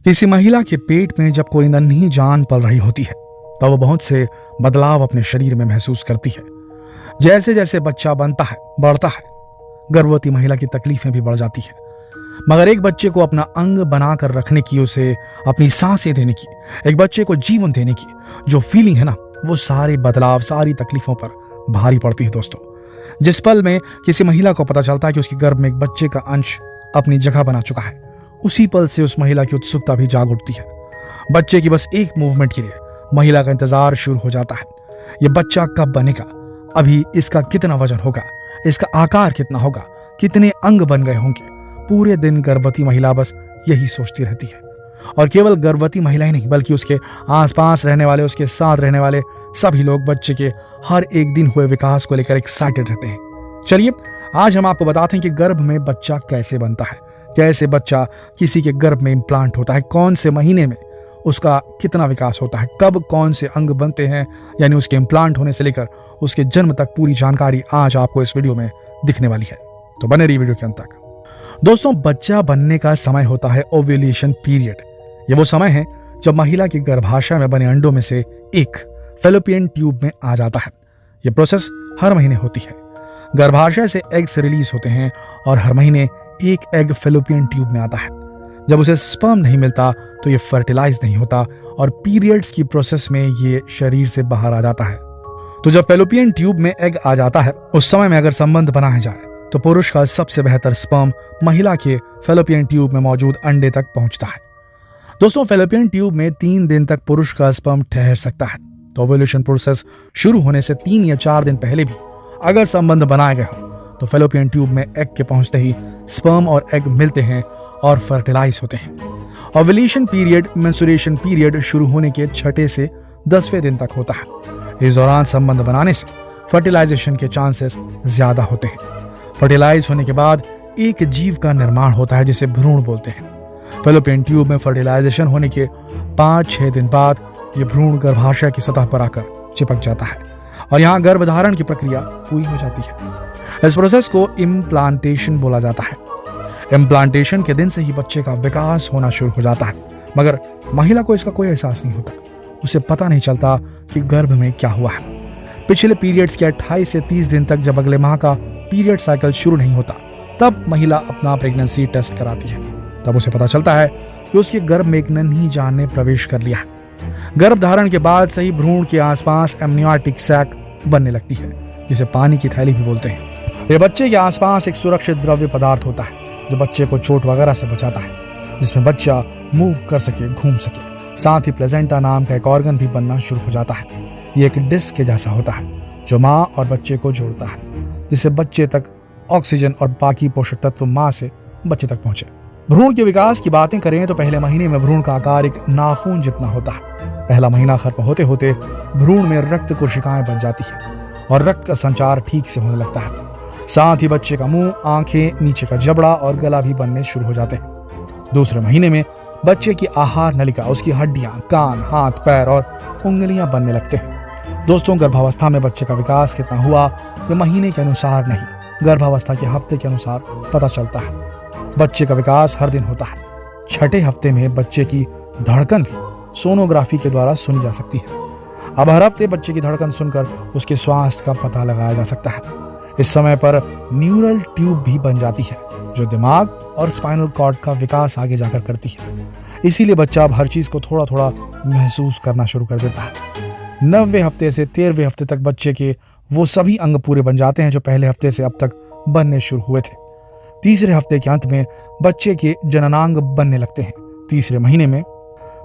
किसी महिला के पेट में जब कोई नन्ही जान पल रही होती है तो वह बहुत से बदलाव अपने शरीर में महसूस करती है। जैसे जैसे बच्चा बनता है, बढ़ता है, गर्भवती महिला की तकलीफें भी बढ़ जाती है। मगर एक बच्चे को अपना अंग बनाकर रखने की, उसे अपनी सांसें देने की, एक बच्चे को जीवन देने की जो फीलिंग है ना, वो सारे बदलाव, सारी तकलीफों पर भारी पड़ती है दोस्तों। जिस पल में किसी महिला को पता चलता है कि उसके गर्भ में एक बच्चे का अंश अपनी जगह बना चुका है, उसी पल से उस महिला की उत्सुकता भी जाग उठती है। बच्चे की बस एक मूवमेंट के लिए महिला का इंतजार शुरू हो जाता है। ये बच्चा कब बनेगा, अभी इसका कितना वजन होगा, इसका आकार कितना होगा, कितने अंग बन गए होंगे। पूरे दिन गर्भवती महिला बस यही सोचती रहती है। और केवल गर्भवती महिला ही नहीं, बल्कि उसके आसपास रहने वाले, उसके साथ रहने वाले सभी लोग बच्चे के हर एक दिन हुए विकास को लेकर एक्साइटेड रहते हैं। चलिए आज हम आपको बताते हैं कि गर्भ में बच्चा कैसे बनता है, कैसे बच्चा किसी के गर्भ में इम्प्लांट होता है, कौन से महीने में उसका कितना विकास होता है, कब कौन से अंग बनते हैं, यानी उसके इम्प्लांट होने से लेकर उसके जन्म तक पूरी जानकारी आज आपको इस वीडियो में दिखने वाली है। तो बने रहिए वीडियो के अंत तक। दोस्तों, बच्चा बनने का समय होता है ओव्यूलेशन पीरियड। ये वो समय है जब महिला की गर्भाशय में बने अंडों में से एक फैलोपियन ट्यूब में आ जाता है। ये प्रोसेस हर महीने होती है। गर्भाशय से एग्स रिलीज होते हैं और हर महीने एक एग फैलोपियन ट्यूब में आता है। जब उसे स्पर्म नहीं मिलता तो ये फर्टिलाइज नहीं होता और पीरियड्स की प्रोसेस में ये शरीर से बाहर आ जाता है। तो जब फैलोपियन ट्यूब में एग आ जाता है, उस समय में अगर संबंध बनाया जाए तो पुरुष का सबसे बेहतर स्पर्म महिला के फैलोपियन ट्यूब में मौजूद अंडे तक पहुंचता है। दोस्तों, फैलोपियन ट्यूब में 3 दिन तक पुरुष का स्पर्म ठहर सकता है। तो ओव्यूलेशन प्रोसेस शुरू होने से 3 या 4 दिन पहले भी अगर संबंध बनाए गए हो तो फैलोपियन ट्यूब में एग के पहुंचते ही स्पर्म और एग मिलते हैं और फर्टिलाइज होते हैं। ओव्यूलेशन पीरियड मेंस्ट्रुएशन पीरियड शुरू होने के 6 से 10वें दिन तक होता है। इस दौरान संबंध बनाने से फर्टिलाइजेशन के चांसेस ज्यादा होते हैं। फर्टिलाइज होने के बाद एक जीव का निर्माण होता है जिसे भ्रूण बोलते हैं। फैलोपियन ट्यूब में फर्टिलाइजेशन होने के 5-6 दिन बाद ये भ्रूण गर्भाशय की सतह पर आकर चिपक जाता है और यहाँ गर्भधारण की प्रक्रिया पूरी हो जाती है। इस प्रोसेस को इम्प्लांटेशन बोला जाता है। इम्प्लांटेशन के दिन से ही बच्चे का विकास होना शुरू हो जाता है, मगर महिला को इसका कोई एहसास नहीं होता। उसे पता नहीं चलता कि गर्भ में क्या हुआ है। पिछले पीरियड्स के 28 से 30 दिन तक जब अगले माह का पीरियड साइकिल शुरू नहीं होता, तब महिला अपना प्रेगनेंसी टेस्ट कराती है। तब उसे पता चलता है कि उसके गर्भ में एक नन्ही जान ने प्रवेश कर लिया है। गर्भधारण के बाद से ही भ्रूण के आसपास एमनियोटिक सैक बनने लगती है, जिसे पानी की थैली भी बोलते हैं। ये बच्चे के आसपास एक सुरक्षित द्रव्य पदार्थ होता है जो बच्चे को चोट वगैरह से बचाता है, जिसमें बच्चा मूव कर सके, घूम सके। साथ ही प्लेजेंटा नाम का एक ऑर्गन भी बनना शुरू हो जाता है। ये एक डिस्क के जैसा होता है जो माँ और बच्चे को जोड़ता है, जिससे बच्चे तक ऑक्सीजन और बाकी पोषक तत्व माँ से बच्चे तक पहुंचे। भ्रूण के विकास की बातें करें तो पहले महीने में भ्रूण का आकार एक नाखून जितना होता है। पहला महीना खत्म होते होते भ्रूण में रक्त कोशिकाएं बन जाती है और रक्त का संचार ठीक से होने लगता है। साथ ही बच्चे का मुंह, आंखें, नीचे का जबड़ा और गला भी बनने शुरू हो जाते हैं। दूसरे महीने में बच्चे की आहार नलिका, उसकी हड्डियां, कान, हाथ, पैर और उंगलियां बनने लगते हैं। दोस्तों, गर्भावस्था में बच्चे का विकास कितना हुआ ये महीने के अनुसार नहीं, गर्भावस्था के हफ्ते के अनुसार पता चलता है। बच्चे का विकास हर दिन होता है। 6ठे हफ्ते में बच्चे की धड़कन भी सोनोग्राफी के द्वारा सुनी जा सकती है। अब हर हफ्ते बच्चे की धड़कन सुनकर उसके स्वास्थ्य का पता लगाया जा सकता है। इस समय पर न्यूरल ट्यूब भी बन जाती है जो दिमाग और स्पाइनल कॉर्ड का विकास आगे जाकर करती है। इसीलिए बच्चा अब हर चीज को थोड़ा थोड़ा महसूस करना शुरू कर देता है। 9वें हफ्ते से 13वें हफ्ते तक बच्चे के वो सभी अंग पूरे बन जाते हैं जो पहले हफ्ते से अब तक बनने शुरू हुए थे। तीसरे हफ्ते के अंत में बच्चे के जननांग बनने लगते हैं। तीसरे महीने में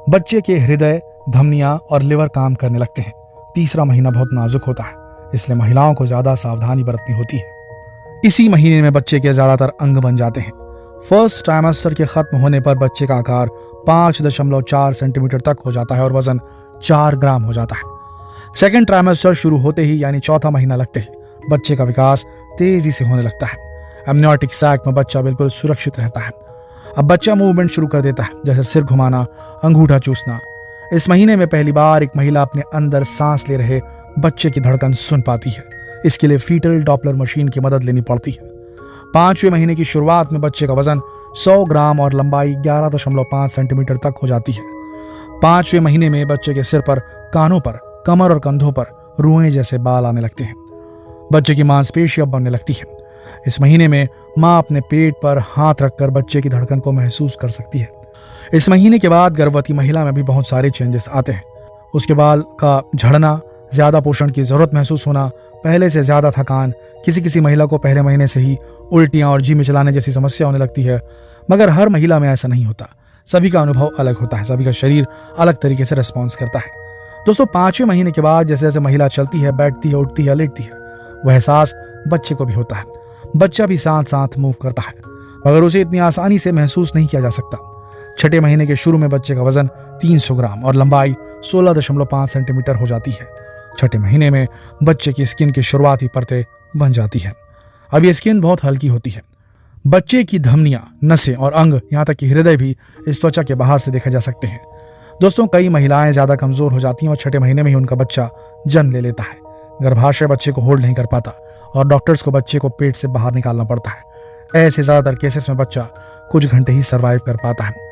बच्चे के हृदय, धमनियां और लिवर काम करने लगते हैं। तीसरा महीना बहुत नाजुक होता है, इसलिए महिलाओं को ज्यादा सावधानी बरतनी होती है। इसी महीने में बच्चे के ज्यादातर अंग बन जाते हैं। फर्स्ट ट्राइमेस्टर के खत्म होने पर बच्चे का आकार 5.4 सेंटीमीटर तक हो जाता है और वजन 4 ग्राम हो जाता है। सेकेंड ट्राइमेस्टर शुरू होते ही, यानी चौथा महीना लगते ही, बच्चे का विकास तेजी से होने लगता है। एमनियोटिक सैक में बच्चा बिल्कुल सुरक्षित रहता है। अब बच्चा मूवमेंट शुरू कर देता है, जैसे सिर घुमाना, अंगूठा चूसना। इस महीने में पहली बार एक महिला अपने अंदर सांस ले रहे बच्चे की धड़कन सुन पाती है। इसके लिए फीटल डॉपलर मशीन की मदद लेनी पड़ती है। 5वें महीने की शुरुआत में बच्चे का वजन 100 ग्राम और लंबाई 11.5 सेंटीमीटर तक हो जाती है। 5वें महीने में बच्चे के सिर पर, कानों पर, कमर और कंधों पर रुएं जैसे बाल आने लगते हैं। बच्चे की मांसपेशियां बनने लगती है। इस महीने में माँ अपने पेट पर हाथ रखकर बच्चे की धड़कन को महसूस कर सकती है। इस महीने के बाद गर्भवती महिला में भी बहुत सारे चेंजेस आते हैं। उसके बाल का झड़ना, ज्यादा पोषण की जरूरत महसूस होना, पहले से ज्यादा थकान, किसी किसी महिला को पहले महीने से ही उल्टियां और जी मिचलाने जैसी समस्या होने लगती है। मगर हर महिला में ऐसा नहीं होता। सभी का अनुभव अलग होता है, सभी का शरीर अलग तरीके से रिस्पॉन्स करता है। दोस्तों, 5वें महीने के बाद जैसे जैसे महिला चलती है, बैठती है, उठती है, लेटती है, वह एहसास बच्चे को भी होता है। बच्चा भी साथ साथ मूव करता है, मगर उसे इतनी आसानी से महसूस नहीं किया जा सकता। 6ठे महीने के शुरू में बच्चे का वजन 300 ग्राम और लंबाई 16.5 सेंटीमीटर हो जाती है। 6ठे महीने में बच्चे की स्किन की शुरुआती परतें बन जाती है। अब ये स्किन बहुत हल्की होती है। बच्चे की धमनियां, नसें और अंग, यहाँ तक कि हृदय भी इस त्वचा के बाहर से देखे जा सकते हैं। दोस्तों, कई महिलाएं ज्यादा कमजोर हो जाती हैं और 6ठे महीने में ही उनका बच्चा जन्म ले लेता है। गर्भाशय बच्चे को होल्ड नहीं कर पाता और डॉक्टर्स को बच्चे को पेट से बाहर निकालना पड़ता है। ऐसे ज्यादातर केसेस में बच्चा कुछ घंटे ही सर्वाइव कर पाता है।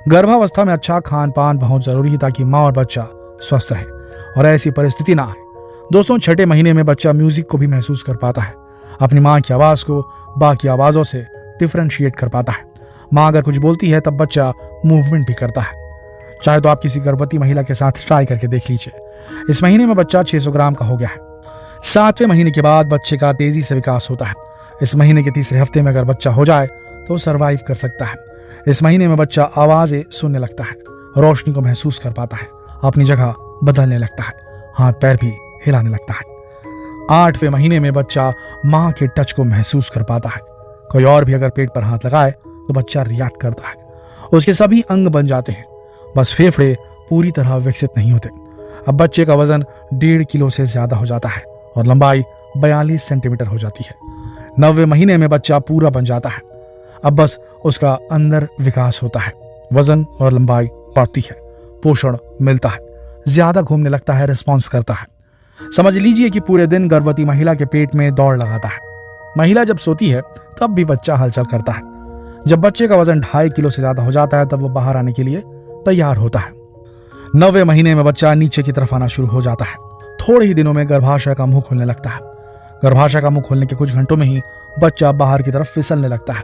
गर्भावस्था में अच्छा खान पान बहुत जरूरी है ताकि माँ और बच्चा स्वस्थ रहे और ऐसी परिस्थिति ना आए। दोस्तों, 6ठे महीने में बच्चा म्यूजिक को भी महसूस कर पाता है, अपनी माँ की आवाज को बाकी आवाजों से डिफरेंशिएट कर पाता है। माँ अगर कुछ बोलती है तब बच्चा मूवमेंट भी करता है। चाहे तो आप किसी गर्भवती महिला के साथ ट्राई करके देख लीजिए। इस महीने में बच्चा 600 ग्राम का हो गया है। 7वें महीने के बाद बच्चे का तेजी से विकास होता है। इस महीने के तीसरे हफ्ते में अगर बच्चा हो जाए तो सर्वाइव कर सकता है। इस महीने में बच्चा आवाजें सुनने लगता है, रोशनी को महसूस कर पाता है, अपनी जगह बदलने लगता है, हाथ पैर भी हिलाने लगता है। 8वें महीने में बच्चा माँ के टच को महसूस कर पाता है। कोई और भी अगर पेट पर हाथ लगाए तो बच्चा रिएक्ट करता है। उसके सभी अंग बन जाते हैं, बस फेफड़े पूरी तरह विकसित नहीं होते। अब बच्चे का वजन 1.5 किलो से ज्यादा हो जाता है और लंबाई 42 सेंटीमीटर हो जाती है। 9वें महीने में बच्चा पूरा बन जाता है। अब बस उसका अंदर विकास होता है, वजन और लंबाई बढ़ती है, पोषण मिलता है, ज्यादा घूमने लगता है, रिस्पॉन्स करता है। समझ लीजिए कि पूरे दिन गर्भवती महिला के पेट में दौड़ लगाता है। महिला जब सोती है तब भी बच्चा हलचल करता है। जब बच्चे का वजन 2.5 किलो से ज्यादा हो जाता है तब वो बाहर आने के लिए तैयार होता है। 9वें महीने में बच्चा नीचे की तरफ आना शुरू हो जाता है। थोड़े ही दिनों में गर्भाशय का मुंह खुलने लगता है। गर्भाशय का मुंह खुलने के कुछ घंटों में ही बच्चा बाहर की तरफ फिसलने लगता है।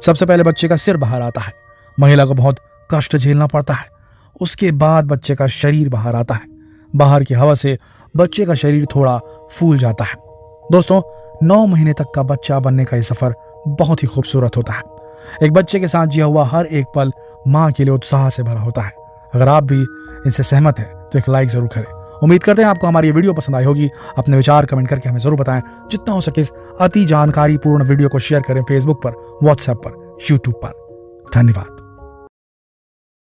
सबसे पहले बच्चे का सिर बाहर आता है। महिला को बहुत कष्ट झेलना पड़ता है। उसके बाद बच्चे का शरीर बाहर आता है। बाहर की हवा से बच्चे का शरीर थोड़ा फूल जाता है। दोस्तों, 9 महीने तक का बच्चा बनने का ये सफर बहुत ही खूबसूरत होता है। एक बच्चे के साथ जिया हुआ हर एक पल माँ के लिए उत्साह से भरा होता है। अगर आप भी इनसे सहमत हैं तो एक लाइक जरूर करें। उम्मीद करते हैं आपको हमारी ये वीडियो पसंद आई होगी। अपने विचार कमेंट करके हमें जरूर बताएं। जितना हो सके इस अति जानकारी पूर्ण वीडियो को शेयर करें फेसबुक पर, व्हाट्सएप पर, यूट्यूब पर। धन्यवाद।